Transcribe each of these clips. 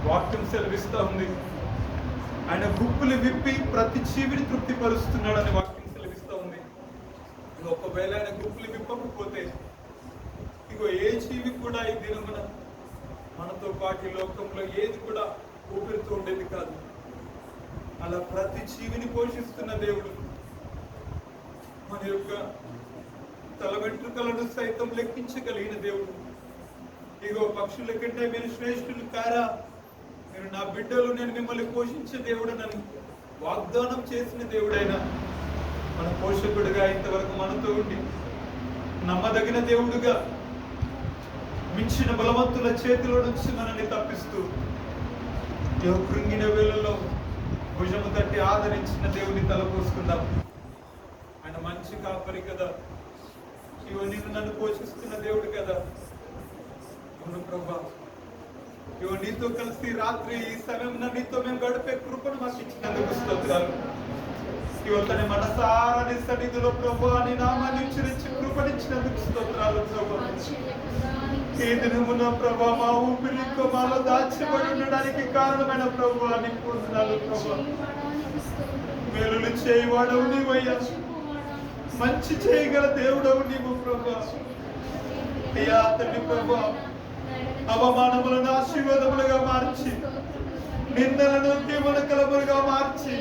వాక్యం సెలవిస్తూ ఉంది. ఆయన గుప్పులు విప్పి ప్రతి జీవిని తృప్తిపరుస్తున్నాడని వాక్యం సెలవిస్తూ ఉంది. ఒకవేళ ఆయన గుప్పులు విప్పకపోతే ఇగో ఏ జీవి కూడా ఈ దినమున మనతో పాటు ఈ లోకంలో ఏది కూడా ఊపిరితో ఉండేది కాదు. అలా ప్రతి జీవిని పోషిస్తున్న దేవుడు, మన యొక్క తల వెంట్రుకలను సైతం లెక్కించగలిగిన దేవుడు. ఇగో పక్షుల కంటే మీరు శ్రేష్ఠులు కారా, మీరు నా బిడ్డలు, నేను మిమ్మల్ని పోషించే దేవుడనని వాగ్దానం చేసిన దేవుడైనా మన పోషకుడుగా ఇంతవరకు మనతో ఉండి నమ్మదగిన దేవుడుగా మించిన బలవంతుల చేతిలో నుంచి మనల్ని తప్పిస్తూ కృంగిన వేళలో భుజము తట్టి ఆదరించిన దేవుని తలపోసుకుందాం. ఆయన మంచి కాపరి కదా, ఇవో నిన్ను నన్ను పోషిస్తున్న దేవుడు కదా. అవును ప్రభా, ఇవో నీతో కలిసి రాత్రి ఈ సమయం నీతో మేము గడిపే కృపను మాకు ఇచ్చినందుకు స్తోత్రాలు. ఇవో తన మనసారా నీ సన్నిధిలో ప్రభా నీ నామాన్ని ఉచ్చరించి కృపనిచ్చినందుకు స్తోత్రాలు ప్రభా. ఈ దినమున ప్రభా మా ఊపిరితో మాలో దాచబడి ఉండడానికి కారణమైన ప్రభా నీకు వందనాలు ప్రభా. మేలులు చేయవాడవు నీవయ్యా, మంచి చేయగల దేవుడవు నీవు ప్రభా. అయ్యా తండ్రి ప్రభా, అవమానములను ఆశీర్వాదములుగా మార్చి, నిందలను దీవెనకలములుగా మార్చి,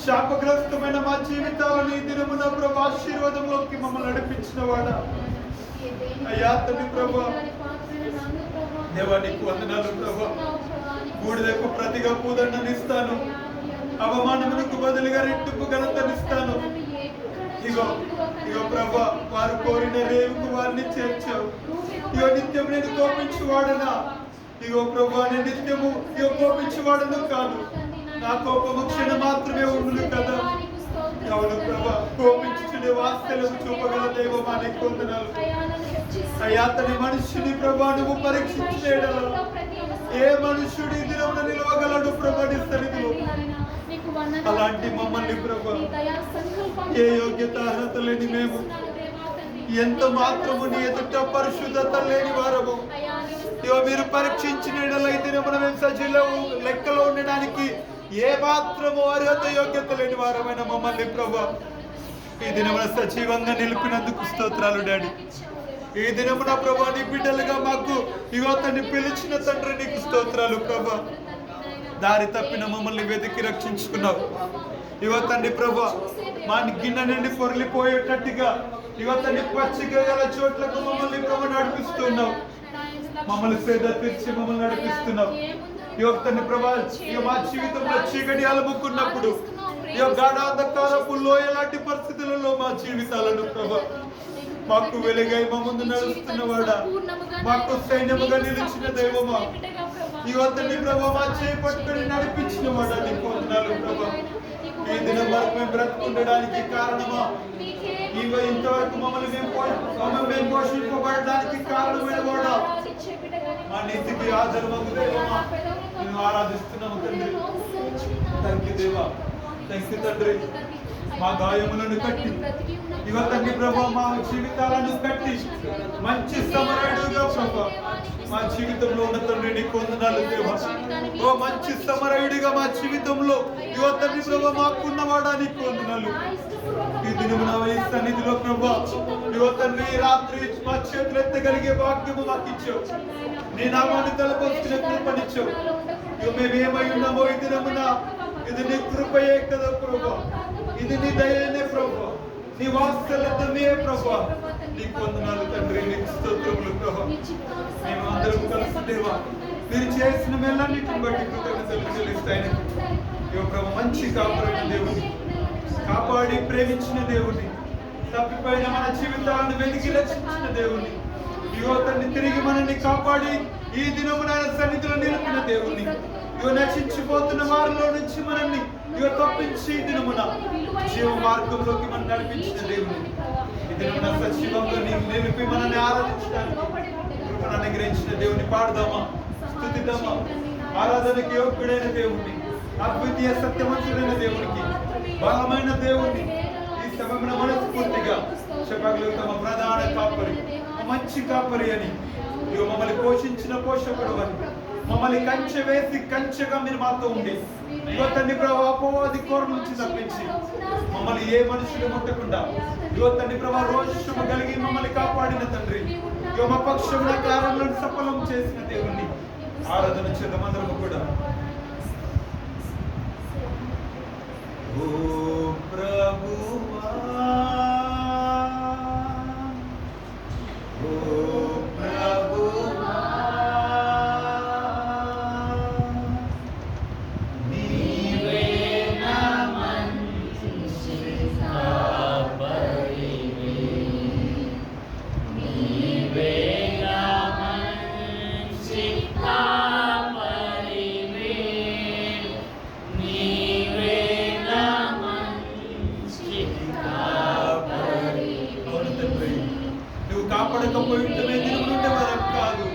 శాపగ్రస్తమైన మా జీవితాలను ఈ దినమున ప్రభా ఆశీర్వాదంలోకి మమ్మల్ని నడిపించిన వాడా. అయ్యా తండ్రి ప్రభా, దేవా నీకు వందనాలు ప్రభా. బూడిదకు ప్రతిగా పూదండనిస్తాను, అవమానములకు బదులుగా రెట్టింపు ఘనతనిస్తాను. ఇగో ఇగో ప్రభా, వారు కోరిన రేవుకు వారిని చేర్చావు. ఇగో నిత్యం నేను కోపించువాడనా? ఇగో ప్రభా, నేను నిత్యము ఇగో కోపించువాడను కాదు, నా కోపము క్షణం మాత్రమే ఉండును కదా. అవును ప్రభా, కోపించుచునే వాత్సల్యము చూపగల దైవమా నీకు వందనాలు. అయ్యా తన మనుష్యుని ప్రభా నువ్వు పరీక్షించేయడలో ఏ మనుష్యుడి దినమున నిలవగలడు ప్రభా నీ సన్నిధిలో. అలాంటి మమ్మల్ని ప్రభా, ఏ యోగ్యత అర్హత లేని మేము, ఎంత మాత్రము నీ ఎదుట పరిశుద్ధత లేని వారము, మీరు పరీక్షించిన దినమున మేము సజీలో లెక్కలో ఉండడానికి ఏ మాత్రము అర్హత యోగ్యత లేని వారమైన మమ్మల్ని ప్రభా ఈ దినమున సజీవంగా నిలిపినందుకు స్తోత్రాలు డాడీ. ఈ దినమున ప్రభా నీ బిడ్డలుగా మాకు ఇగో తండ్రి పిలిచిన తండ్రి నీకు స్తోత్రాలు ప్రభా. దారి తప్పిన మమ్మల్ని వెతికి రక్షించుకున్నావు. ఇగో తండ్రి ప్రభా, మా గిన్నె నుండి పొరలిపోయేటట్టుగా ఇగో తండ్రి పచ్చిక గల చోట్లకు మమ్మల్ని ప్రభు నడిపిస్తున్నావు. మమ్మల్ని సేద తీర్చి మమ్మల్ని నడిపిస్తున్నావు. ఇగో తండ్రి ప్రభా, ఇక మా జీవితంలో చీకటి అలుముకున్నప్పుడు ఇగో గాఢాంధకారపు లోయ లాంటి పరిస్థితులలో మా జీవితాలను ప్రభా మాకు వెలుగై మా ముందు నడుస్తున్నవాడా, మాకు సైన్యముగా నిలిచిన దైవమా, ఇగో తండ్రి ప్రభా మా చేయి పట్టుకొని నడిపించిన వాడా నీకు వందనాలు ప్రభా. ఈ దినం వరకు మేము బ్రతుకుండడానికి కారణమా, ఇగో ఇంతవరకు మమ్మల్ని మేము పోషింపబడడానికి కారణమైన వాడా, మా నీతికి ఆధారమగు దైవమా నేను ఆరాధిస్తున్నాము తండ్రి. థ్యాంక్ యూ దేవా, థ్యాంక్ యూ తండ్రి. మా గాయములను కట్టి ఇగో తండ్రి ప్రభా మా జీవితాలను కట్టి మంచి సమరయుడుగా ప్రభా మా జీవితంలో ఉన్న తండ్రి నీకు వందనాలు దేవా. ఓ మంచి సమరయుడిగా మా జీవితంలో ఇగో తండ్రి ప్రభా మాకున్నవాడా నీకు వందనాలు. ఈ దినమున ఈ సన్నిధిలో ప్రభా ఇగో తండ్రి రాత్రి మా చేతులు ఎత్తగలిగే భాగ్యము మాకు ఇచ్చావు. నీ నామాన్ని తలపోసుకునే కృపనిచ్చావు. ఇగో మేమేమై ఉన్నామో ఈ దినమున ఇది నీ కృపయే కదా ప్రభా, ఇది నీ దయనే ప్రభా, నీ వాత్సల్యమే ప్రభా. నీకు వందనాలు తండ్రి, నీకు స్తోత్రములు ప్రభా. మేము అందరం కలిసి దేవా మీరు చేసిన మేలన్నిటిని బట్టి కృతజ్ఞతలు చెల్లిస్తాయని ఇగో ప్రభా మంచి కాపాడిన దేవుని, కాపాడి ప్రేమించిన దేవుని, తప్పిపోయిన మన జీవితాలను వెతికి రక్షించిన దేవుని, ఇగో తండ్రి తిరిగి మనల్ని కాపాడి ఈ దినమున సన్నిధిలో నిలిపిన దేవుని, ఇగో నశించిపోతున్న వారిలో నుంచి మనల్ని ఇగో తప్పించి ఈ దినమున జీవ మార్గంలోకి మనం నడిపించిన దేవుని, ఈ దినమున సజీవంగా నీవు నిలిపి మనల్ని ఆరాధించడానికి కృపను అనుగ్రహించిన దేవుని పాడదామా, స్తుతిద్దామా. ఆరాధనకి యోగ్యుడైన దేవుని, అద్వితీయ సత్యవంతుడైన దేవునికి, బలమైన దేవుని ఈ సమయంలో మనస్ఫూర్తిగా చెప్పగలుగుతామ. ప్రధాన కాపరి, మంచి కాపరి అని, ఇగో మమ్మల్ని పోషించిన పోషకుడు అని, మమ్మల్ని కంచె వేసి కంచెగా మీరు మాతో ఉండి ఇగో తండ్రి ప్రభావ అపవాది కోర నుంచి తప్పించి మమ్మల్ని ఏ మనుషులు ముట్టకుండా ఇగో తండ్రి ప్రభావ రోషము కలిగి మమ్మల్ని కాపాడిన తండ్రి ఇగో మా పక్షంలో కార్యాలను సఫలం చేసిన దేవుణ్ణి ఆరాధన చేద్దాం అందరము కూడా. ఓ ప్రభువా ఓ ప్రభువా నీవే నా మంచి కాపరివి నీవే నా మంచి కాపరివి నీవే నా మంచి కాపరివి. అవును తండ్రి, నువ్వు కాపాడకపోయింటే నిన్నుండే వరకు కాదు.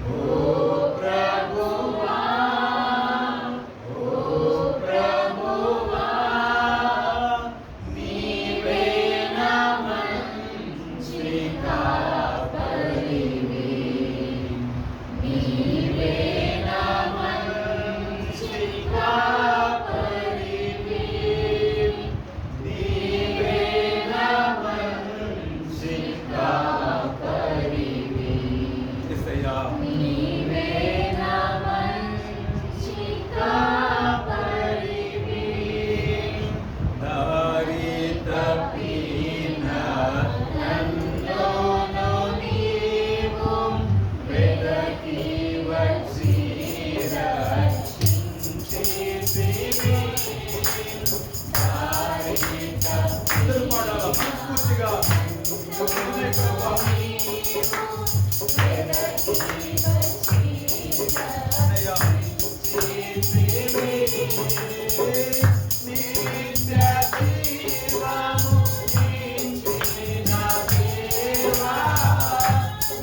ఓ ప్రభువా ఓ ప్రభువా నీవే నా మంచి కాపరివి నీవే నా మంచి కాపరివి నీవే నా మంచి కాపరివి. యేసయ్యా నీవే నా మంచి కాపరివి దారి తప్పిన నన్ను నీవు వెదకి వచ్చి రక్షించితివి. అందరూ పాడాలా మనస్ఫూర్తిగా. అన్నయ్య నిత్య జీవము నించిన దేవా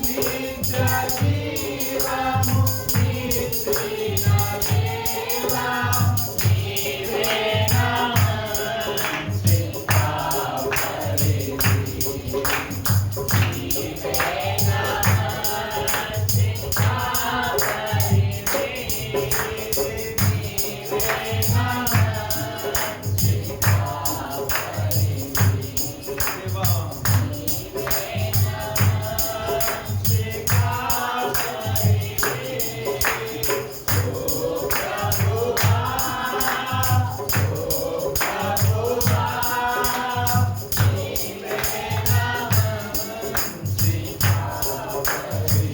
నిత్య జీవము నించిన దేవా నీవే నా మంచి కాపరివి నీవే నా మంచి కాపరివి నీవే నా మంచి కాపరివి దేవా నీవే నా మంచి కాపరివి. ఓ ప్రభువా ఓ ప్రభువా నీవే నా మంచి కాపరివి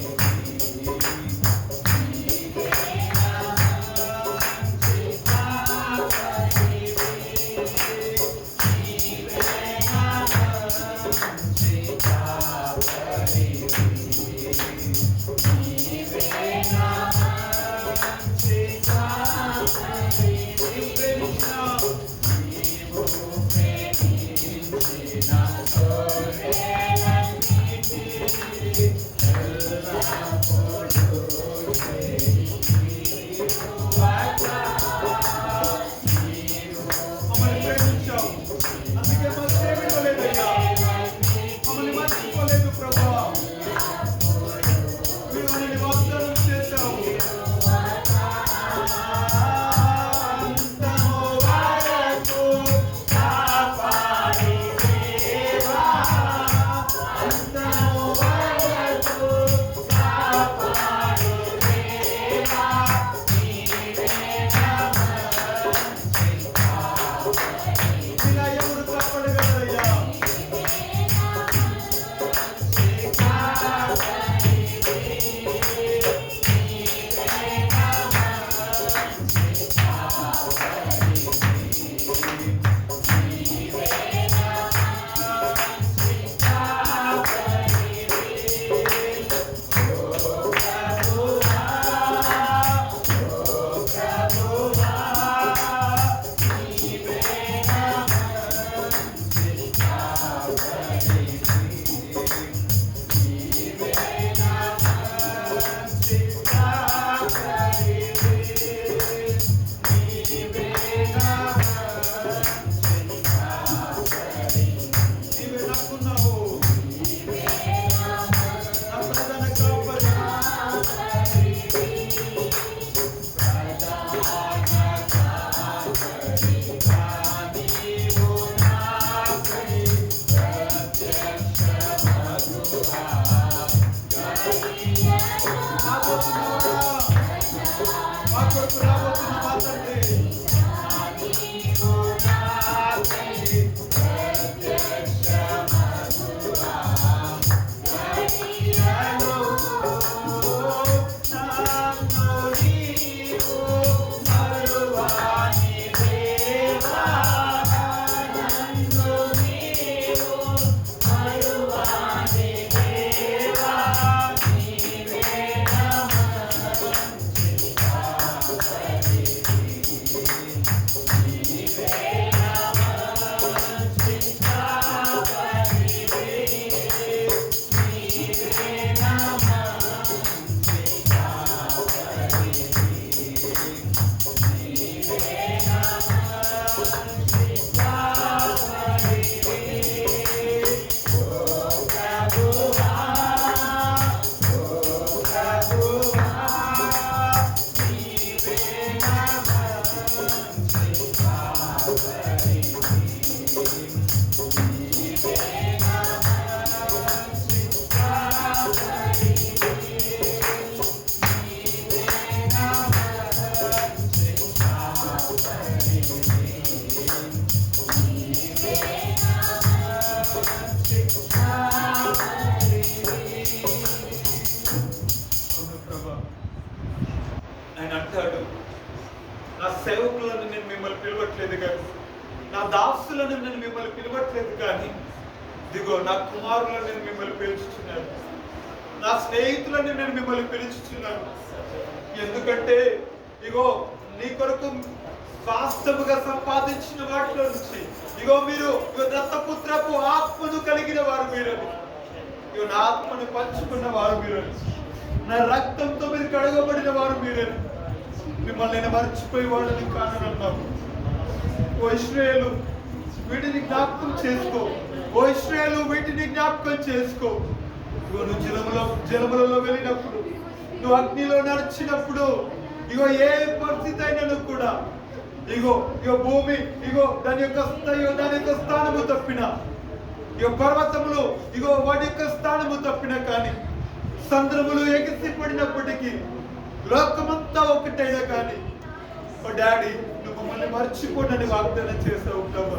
నీవే నా మంచి కాపరివి నీవే నా మంచి కాపరివి నీవే నా మంచి కాపరివి. నీవు ప్రేమించిన గొర్రెలన్నిటిని ఎల్లప్పుడూ చేయువాడా. నీవు మమ్మల్ని ప్రేమించావు, అందుకే మర్చిపోలేదయ్యా, మమ్మల్ని మర్చిపోలేదు ప్రభువా. మీరు మనల్ని వాగ్దానం చేశావు అంతము వరకు కాపాడి దేవా అంతము వరకు సేవకులను నేను మిమ్మల్ని పిలవట్లేదు కానీ, నా దాసులను నేను మిమ్మల్ని పిలవట్లేదు కానీ, ఇదిగో నా కుమారులను నేను మిమ్మల్ని పిలుచుచున్నాను, నా స్నేహితులను నేను మిమ్మల్ని పిలుచుచున్నాను. ఎందుకంటే ఇగో నీ కొరకు వాస్తవుగా సంపాదించిన వాటిలో నుంచి ఇగో మీరు దత్తపుత్రపు ఆత్మను కలిగిన వారు మీరని, ఇగో నా ఆత్మను పంచుకున్న వారు మీరని, నా రక్తంతో మీరు కడగబడిన వారు మీరని, మిమ్మల్ని నేను మర్చిపోయి వాళ్ళని కానన్నావు. ఓ ఇశ్రాయేలు వీటిని జ్ఞాపకం చేసుకో, ఓ ఇశ్రాయేలు వీటిని జ్ఞాపకం చేసుకో. ఇగో నువ్వు జలములలో వెళ్ళినప్పుడు, నువ్వు అగ్నిలో నడిచినప్పుడు, ఇగో ఏ పరిస్థితి అయినా కూడా ఇగో భూమి దాని యొక్క స్థానము తప్పిన, పర్వతములు వాటి యొక్క స్థానము తప్పిన కానీ, సంద్రములు ఎగిసిపడినప్పటికీ, లోకమంతా ఒకటైనా కానీ, ఓ డాడీ నువ్వు మమ్మల్ని మర్చిపోనని వాగ్దానం చేసావు ప్రభు.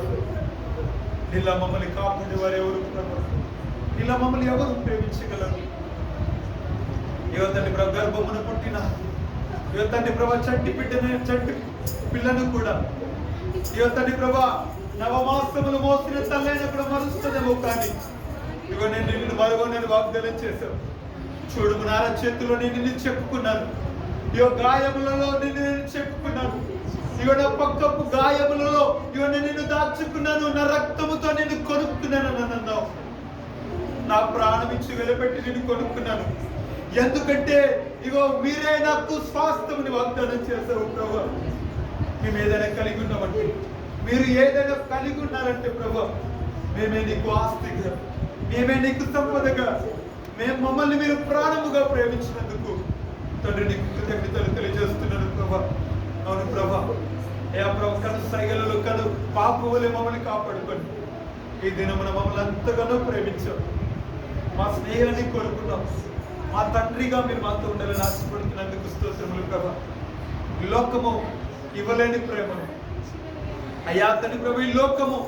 ఇలా మమ్మల్ని కాపాడే వారు ఎవరు ప్రభు? ఇలా మమ్మల్ని ఎవరు ప్రేమించగలరు? తండ్రి ప్రభు గర్భమున పుట్టిన తండ్రి ప్రభా చంటి పిల్లను కూడా తండ్రి ప్రభా నవమాసములు మోసిన తల్లైన కూడా మరుస్తుందేమో కానీ నేను నిన్ను మరుగోనని వాగ్దానం చేశావు. చూడు నార చేతిలో నిన్ను చెప్పుకున్నాను, గాయములలో నేను చెప్పుకున్నాను, నా పక్కపు గాయములలో నిన్ను దాచుకున్నాను, నా రక్తముతో నిన్ను కొనుక్కున్నాను అని అన్నావు. నా ప్రాణం ఇచ్చి వెలపెట్టి నిన్ను కొనుక్కున్నాను. ఎందుకంటే మీరే నాకు స్వాస్థ్యముని వాగ్దానం చేశారు ప్రభు. మేము ఏదైనా కలిగి ఉన్నామంటే, మీరు ఏదైనా కలిగి ఉన్నారంటే ప్రభు, మేమే నీకు ఆస్తిగా, మేమే నీకు సంపదగా, మమ్మల్ని మీరు ప్రాణముగా ప్రేమించినందుకు తండ్రి నీకు కృతజ్ఞతలు తెలియజేస్తున్నాను ప్రభు. అవును ప్రభు, కను సైగలలో కను పాపు వలె మమ్మల్ని కాపాడుకొని ఈ దినమున మమ్మల్ని అంతగానో ప్రేమించాం. మా స్నేహాన్ని కోరుకున్నాం, మా తండ్రిగా మీరు మాతో ఉండాలని ఆశపడుతున్నందుకు స్తోత్రములు ప్రభు. ఈ లోకము ఇవ్వలేని ప్రేమను అయ్యా తండ్రి ప్రభు, ఈ లోకము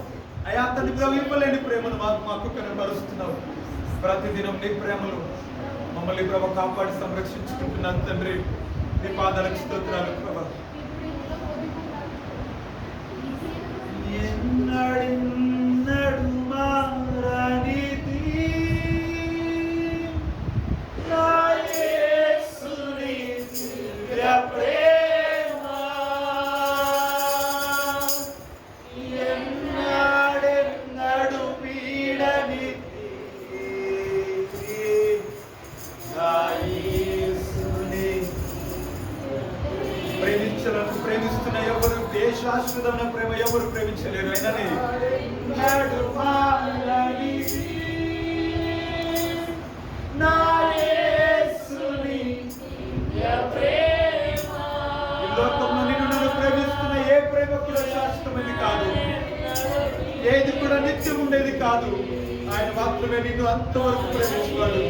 అయ్యా తండ్రి ప్రభు ఇవ్వలేని ప్రేమను మాకు కనబరుస్తున్నావు. ప్రతిదినం నీ ప్రేమలు మమ్మల్ని ప్రభు కాపాడి సంరక్షించుకుంటున్నాను తండ్రి. నీ పాదాలకు స్తోత్రాలు ప్రభు. ప్రేమిస్తున్న ఎవరు, శాశ్వతమైన ప్రేమ ఎవరు ప్రేమించలేరు. అయినని లోకంలో నిన్ను ప్రేమిస్తున్న ఏ ప్రేమ కూడా శాశ్వతమైనది కాదు, ఏది కూడా నిత్యం ఉండేది కాదు. ఆయన మాత్రమే నిన్ను అంతవరకు ప్రేమించువాడు.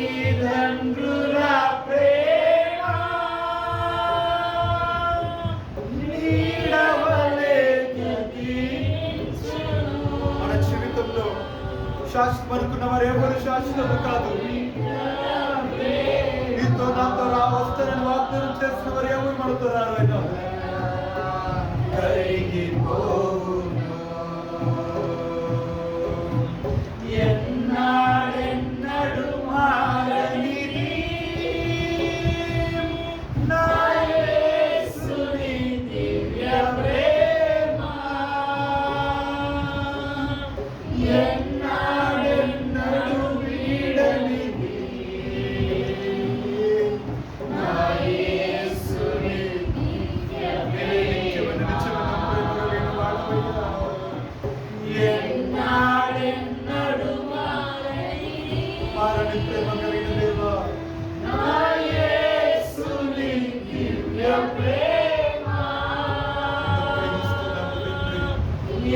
తల్లిదండ్రుల ప్రేమ ప్రేమించడము కాదు. నీతో నాతో వస్తానని వాగ్దానం చేసిన వారు ఎవరు మనతో రారు. ఆయన ఎన్నాడెన్నడు మారనిది నా యేసుని దివ్య ప్రేమ, ఎన్నాడెన్నడు వీడనిది నా యేసుని దివ్య ప్రేమ, ఎన్నాడెన్నడు మారని ప్రేమ కలిగిన దేవా, నా యేసుని దివ్య ప్రేమ,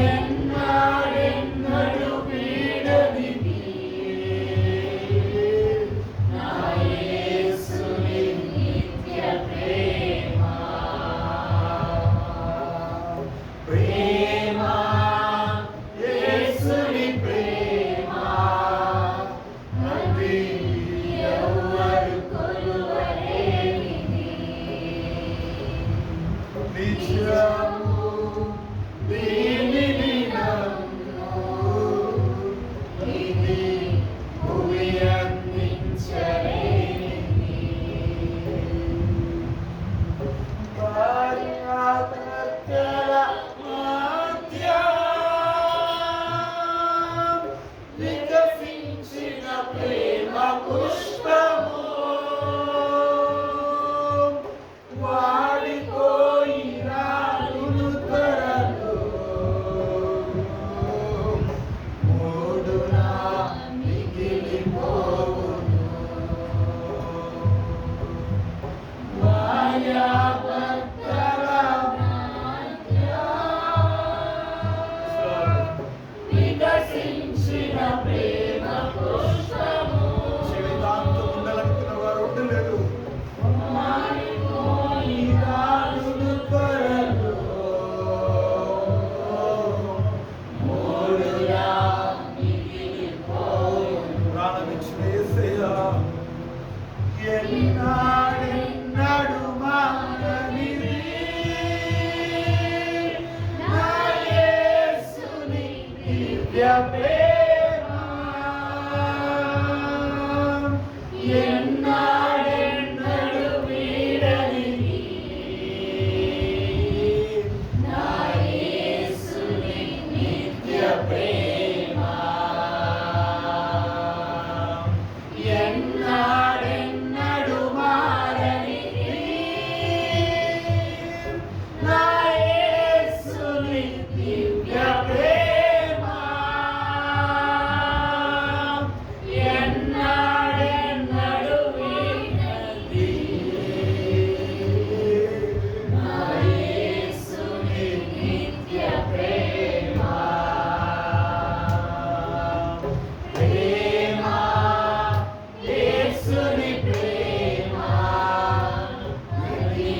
ఎన్నాడెన్నడు వీడనిది నా యేసుని నిత్య ప్రేమ. ప్రేమ యేసుని ప్రేమ, అది ఎవరు కొలువలేనిది. నిజము దీనిని నమ్ము, ఇది భూమి అందించలేనిది. భార్యాభర్తల మధ్య వికసించిన ప్రేమ పుష్పము, వాడిపోయిన త్వరలో మూడున మిగిలిపోవును. భార్యాభర్తల మధ్య వికసించిన ప్రేమ పుష్పము, జీవితాంతం ఉండాలనుకున్న వారు ఉండలేరు. మారిపోయిన త్వరలో మూడున మిగిలిపోవును. ప్రాణమిచ్చిన యేసయ్యా, ఎన్నాడెన్నడు మారనిది నా యేసుని దివ్య ప్రేమ, ఎన్నాడెన్నడు వీడనిది నా యేసుని నిత్య ప్రేమ, ఎన్నాడెన్నడు మారనిది నా యేసుని దివ్య ప్రేమ, ఎన్నాడెన్నడు వీడనిది నా యేసుని నిత్య ప్రేమ. ప్రేమ యేసుని ప్రేమ, అది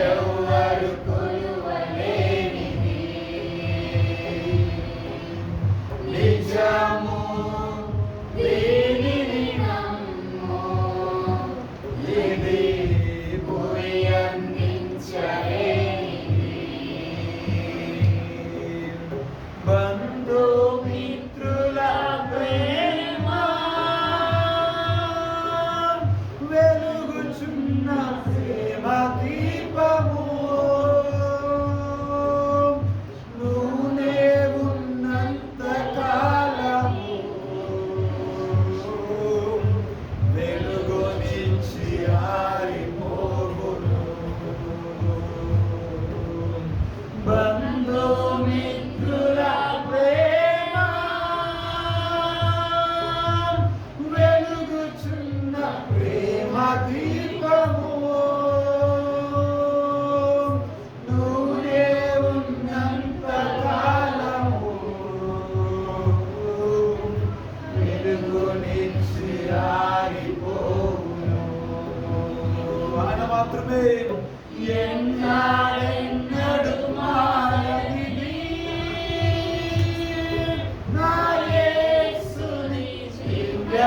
ఎవరు కొలువలేనిది. నిజము దీనిని నమ్ము, ఇది భూమి అందించలేనిది. బంధుమిత్రుల ప్రేమ, వెలుగుచున్న ప్రేమ దీపము, నూనె ఉన్నంత కాలము వెలుగు నుంచి ఆరిపోవును. బంధుమిత్రుల ప్రేమ, వెలుగుచున్న ప్రేమ దీపము, నూనె ఉన్నంత కాలము వెలుగు నుంచి ఆరిపోవును. ఆయన మాత్రమే ఎన్నాడెన్నడు మారనిది నా యేసుని దివ్య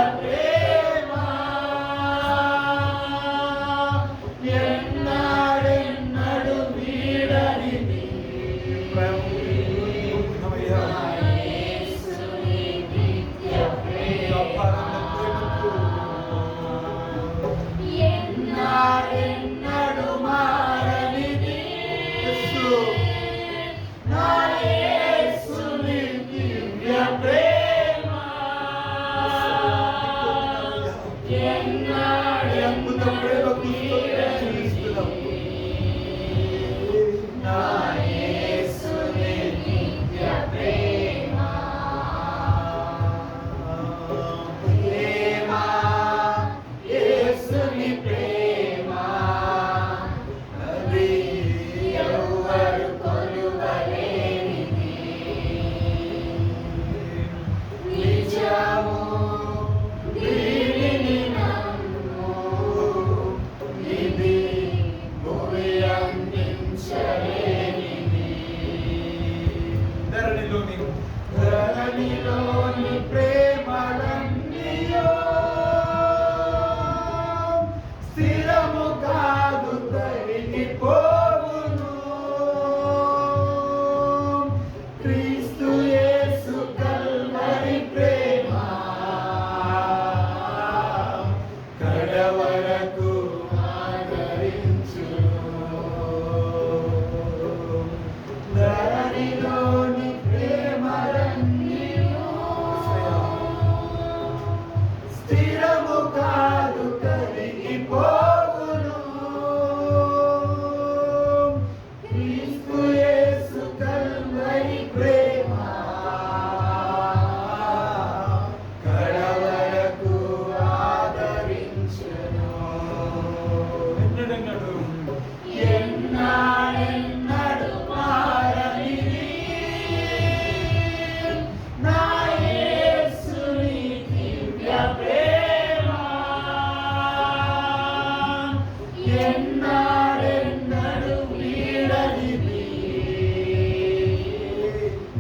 వరకు ఆదరించును. ధరణిలోని ప్రేమలన్నీయు స్థిరము కాదు, కరిగిపోవును. క్రీస్తు యేసు కల్వరి ప్రేమ కడవరకు ఆదరించును. ఎన్నడెన్నడు ఎన్నాడెన్నడు మారనిది నా యేసుని దివ్య ప్రేమ. ఎన్నాడెన్నడు వీడనిది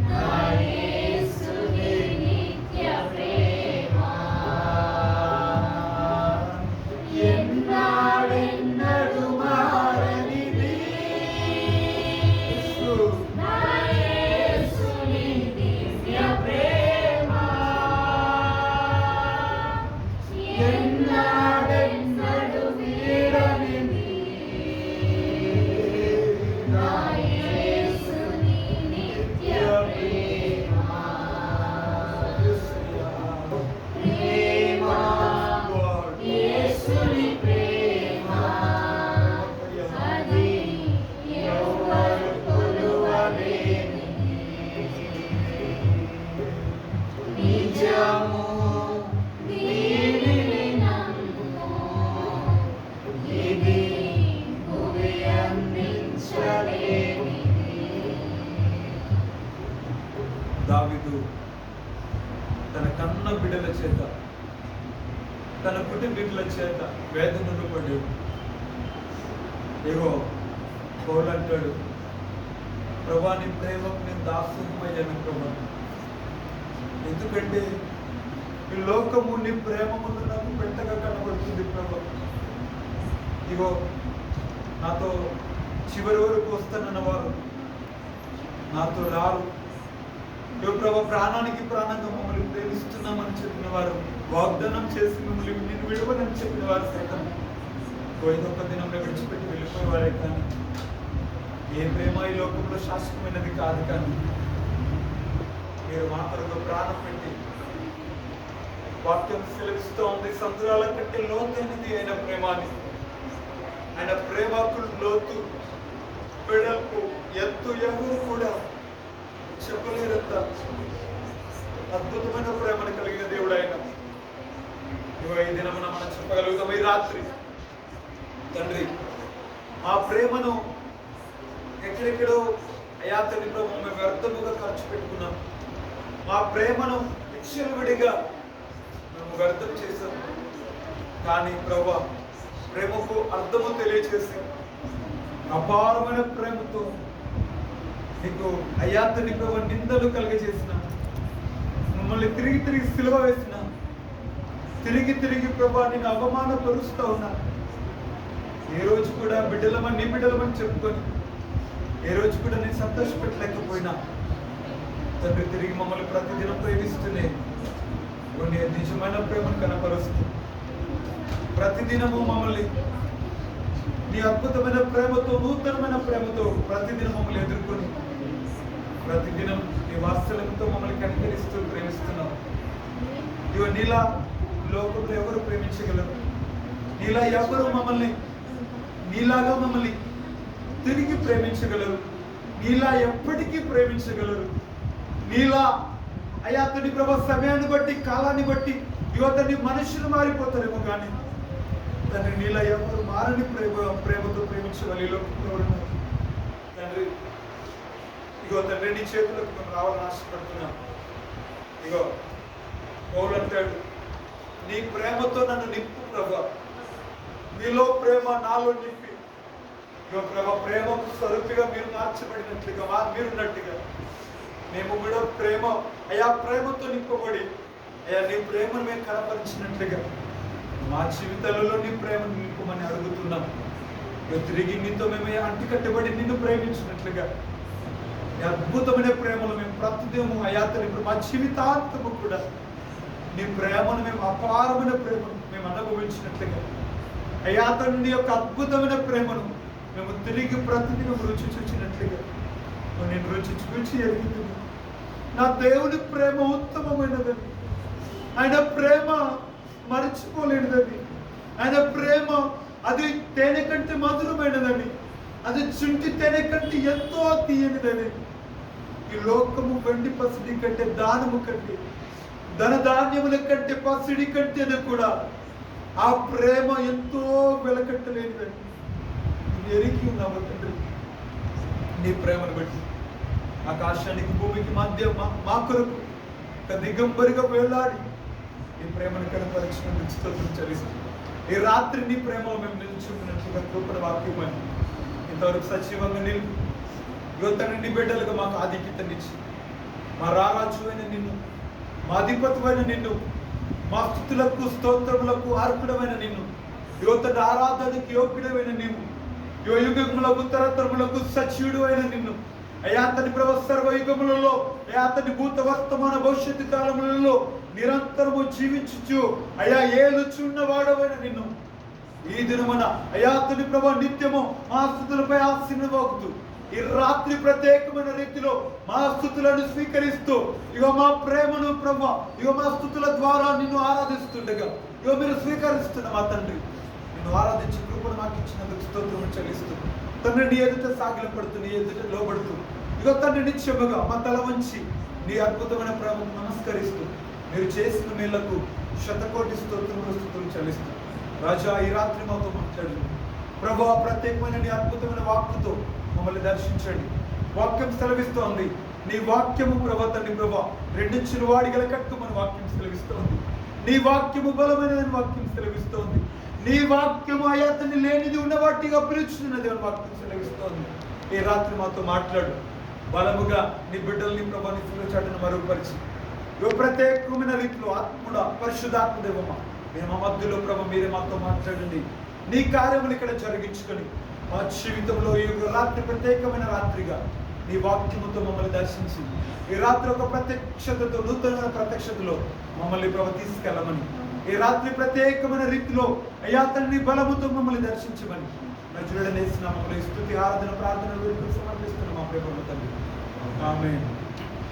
నా యేసుని నిత్య ప్రేమ. ఎన్నాడెన్నడు మారనిది నా యేసుని దివ్య ప్రేమ. ఎన్నాడెన్నడు వీడనిది నా యేసుని నిత్య ప్రేమ. ప్రేమ యేసుని ప్రేమ అది ఎవ్వరు కొలువలేనిది. నిజము దీనిని నమ్ము, ఇది భువి అందించలేనిది. దావీదు తన కన్న బిడ్డల చేత, తన కుటుంబీకుల చేత వేదనలు పడి ఏగో పౌలు అంటాడు, ప్రభా నీ ప్రేమకు నేను దాసమయ్యాను ప్రభా, ఎందుకంటే ఈ లోకము నీ ప్రేమ ముందు నాకు పెట్టగా కనబడుతుంది ప్రభా. ఇగో నాతో చివరి వరకు వస్తానన్న వారు నాతో రారు. ఇగో ప్రభా ప్రాణానికి ప్రాణంగా మమ్మల్ని ప్రేమిస్తున్నామని చెప్పిన వారు, వాగ్దానం చేసి మిమ్మల్ని నేను విడవనని చెప్పిన వారు సైతం పోయినొక్క దినంలో విడిచిపెట్టి వెళ్ళిపోయేవారే. కానీ ఏ ప్రేమ ఈ లోకంలో శాశ్వతమైనది కాదు. కానీ మీరు మా కొరకు ప్రాణం పెట్టి, వాక్యం సెలవిస్తూ ఉంది, సముద్రాల కంటే లోతైనది అయిన ప్రేమాని, ఆయన ప్రేమకు లోతు వెడల్పు ఎత్తు ఎవరు కూడా చెప్పలేరంత అద్భుతమైన ప్రేమను కలిగిన దేవుడు ఆయన. ఈ దినమున మనం చెప్పగలుగుతాం, ఈ రాత్రి తండ్రి ఆ ప్రేమను ఎక్కడెక్కడో అయా తండ్రి ప్రభు మేము వ్యర్థముగా ఖర్చు పెట్టుకున్నాం. మా ప్రేమను విడిగా మేము వ్యర్థం చేశాం. కానీ ప్రభు ప్రేమకు అర్థము తెలియచేసి అపారమైన ప్రేమతో నీకు అయా తండ్రి ప్రభు నిందలు కలిగజేసిన, మమ్మల్ని తిరిగి తిరిగి సిలువ వేసిన, తిరిగి తిరిగి ప్రభా నేను అవమానపరుస్తూ ఉన్నా. ఏ రోజు కూడా బిడ్డలమని నీ బిడ్డలమని చెప్పుకొని ఏ రోజు కూడా నేను సంతోషపెట్టలేకపోయినా తండ్రి తిరిగి మమ్మల్ని ప్రతిదినం ప్రేమిస్తూనే కొన్ని నిజమైన ప్రేమను కనపరుస్తూ ప్రతిదినము మమ్మల్ని నీ అద్భుతమైన ప్రేమతో, నూతనమైన ప్రేమతో ప్రతిదినం మమ్మల్ని ఎదుర్కొని ప్రతిదినం నీ వాత్సల్యంతో మమ్మల్ని కనికరిస్తూ ప్రేమిస్తున్నావు. ఇవ నీలా లోకంలో ఎవరు ప్రేమించగలరు? నీలా ఎవరు మమ్మల్ని నీలాగా మమ్మల్ని తిరిగి ప్రేమించగలరు? నీలా ఎప్పటికీ ప్రేమించగలరు? నీలా అయ్యా తండ్రి ప్రభా సమయాన్ని బట్టి, కాలాన్ని బట్టి యువతని మనుషులు మారిపోతారేమో కానీ తండ్రి నీలా ఎవరు మారని ప్రేమతో ప్రేమించగలరు? ఈ లోకంలో ఎవరున్నారు తండ్రి? ఇగో తండ్రి నీ చేతులకు మేము రావాలని ఆశపడుతున్నాం. ఇగో పౌలు అంటాడు, నీ ప్రేమతో నన్ను నింపు ప్రభా, నీలో ప్రేమ నాలో నింపి. ఇగో ప్రభా ప్రేమకు స్వరూపిగా మీరు మార్చబడినట్లుగా మీరున్నట్టుగా మేము కూడా ప్రేమ అయా ప్రేమతో నింపబడి అయా నీ ప్రేమను మేము కనపరిచినట్లుగా మా జీవితాలలో నీ ప్రేమను నింపమని అడుగుతున్నాం. తిరిగి నీతో మేము అంటికట్టబడి నిన్ను ప్రేమించినట్లుగా అద్భుతమైన ప్రేమను మేము ప్రతిదినము అయాతని మా జీవితాంతము కూడా నీ ప్రేమను మేము అపారమైన ప్రేమను మేము అనుభవించినట్లుగా అయ్యా తండ్రి యొక్క అద్భుతమైన ప్రేమను మేము తిరిగి ప్రతిదినం రుచి చూచినట్లుగా నేను రుచి చూచి ఎరుగుతుంది. నా దేవుని ప్రేమ ఉత్తమమైనదని, ఆయన ప్రేమ మరచిపోలేనిదని, ఆయన ప్రేమ అది తేనె కంటే మధురమైనదని, అది చుంటి తేనె కంటే ఎంతో తీయనిదని. ఈ లోకము వెండి పసిడి కంటే, దానము కంటే, ధనధాన్యముల కంటే, పసిడి కంటేనే కూడా ఆ ప్రేమ ఎంతో వెలకట్టలేనిదని ఎరిగి ఉన్నావు తండ్రి. నీ ప్రేమను బట్టి ఆకాశానికి భూమికి మధ్య మా కొరకు ఒక దిగంబరిగా వేలాడి నీ ప్రేమను కనపరిచినందుకు స్తోత్రం చెల్లిస్తాం. ఈ రాత్రి నీ ప్రేమలో మేము నిలుచుకున్నట్లుగా కృపణ వాక్యమని ఇంతవరకు సజీవంగా నిలుపు. యువత నీ బిడ్డలుగా మాకు ఆధిక్యతనిచ్చి, మా రారాజు అయిన నిన్ను, మా అధిపతివైన నిన్ను, మా స్తుతులకు స్తోత్రములకు అర్పణమైన నిన్ను, యువత ఆరాధనకి యోగ్యుడమైన నిన్ను, యుగములకు తరతరములకు సజీవుడు అయిన నిన్ను, అయ్యా అతని ప్రభు సర్వయుగములలో, అయ్యా అతని భూత వర్తమాన భవిష్యత్తు కాలములలో నిరంతరము జీవించుచు అయ్యా ఏలుచున్న వాడవైన నిన్ను ఈ దినమున అయ్యా అతని ప్రభు నిత్యము మా స్తుతులపై ఆశీర్వదిస్తూ, ఈ రాత్రి ప్రత్యేకమైన రీతిలో మా స్తుతులను స్వీకరిస్తూ, ఇగో మా ప్రేమను ప్రభు, ఇగో మా స్తుతుల ద్వారా నిన్ను ఆరాధిస్తుండగా ఇగో మీరు స్వీకరిస్తున్న మా తండ్రి, నిన్ను ఆరాధించి కృపను మాకు ఇచ్చినందుకు స్తోత్రం చెల్లిస్తూ, తండ్రి నీ ఎదుట సాగిలపడుతూ, నీ ఎదుట లోబడుతూ, ఇగో తండ్రి నిత్యముగా మా తల వంచి నీ అద్భుతమైన ప్రేమకు నమస్కరిస్తూ, మీరు చేసిన మేళ్లకు శతకోటి స్తోత్రం చెల్లిస్తూ, రాజా ఈ రాత్రి మాతో మాట్లాడు ప్రభు. ప్రత్యేకమైన నీ అద్భుతమైన వాక్కుతో మమ్మల్ని దర్శించండి. వాక్యం సెలవిస్తోంది, నీ వాక్యము ప్రభు తండ్రి ప్రభు రెండించిన వాడిగల కట్టుమని వాక్యం సెలవిస్తోంది. నీ వాక్యము బలమైన వాక్యం సెలవిస్తోంది. నీ వాక్యము అయాతని లేనిది ఉన్నవాటిగా పిలుచుతున్నది అని వాక్యం సెలవిస్తోంది. ఈ రాత్రి మాతో మాట్లాడు. బలముగా నీ బిడ్డల్ని ప్రభు నీ శిలువ చాటును మరుగుపరిచి ప్రత్యేకమైన రీతిలో ఆత్ముడ పరిశుద్ధాత్మ దేవమా మేము మా మధ్యలో ప్రభు మీరే మాతో మాట్లాడండి. నీ కార్యములు ఇక్కడ జరిగించుకొని మా జీవితంలో ఈ రాత్రి ప్రత్యేకమైన రాత్రిగా నీ వాక్యముతో మమ్మల్ని దర్శించి ఈ రాత్రి ఒక ప్రత్యక్షతతో, నూతనమైన ప్రత్యక్షతలో మమ్మల్ని ప్రభు తీసుకెళ్ళమని, ఈ రాత్రి ప్రత్యేకమైన రీతిలో అయ్యా తండ్రి బలముతో మమ్మల్ని దర్శించమని నజరుడనేసిన మమ్మల్ని స్తుతి ఆరాధన ప్రార్థన సమర్పిస్తున్నాం మా ప్రేమ తండ్రి. ఆమేన్.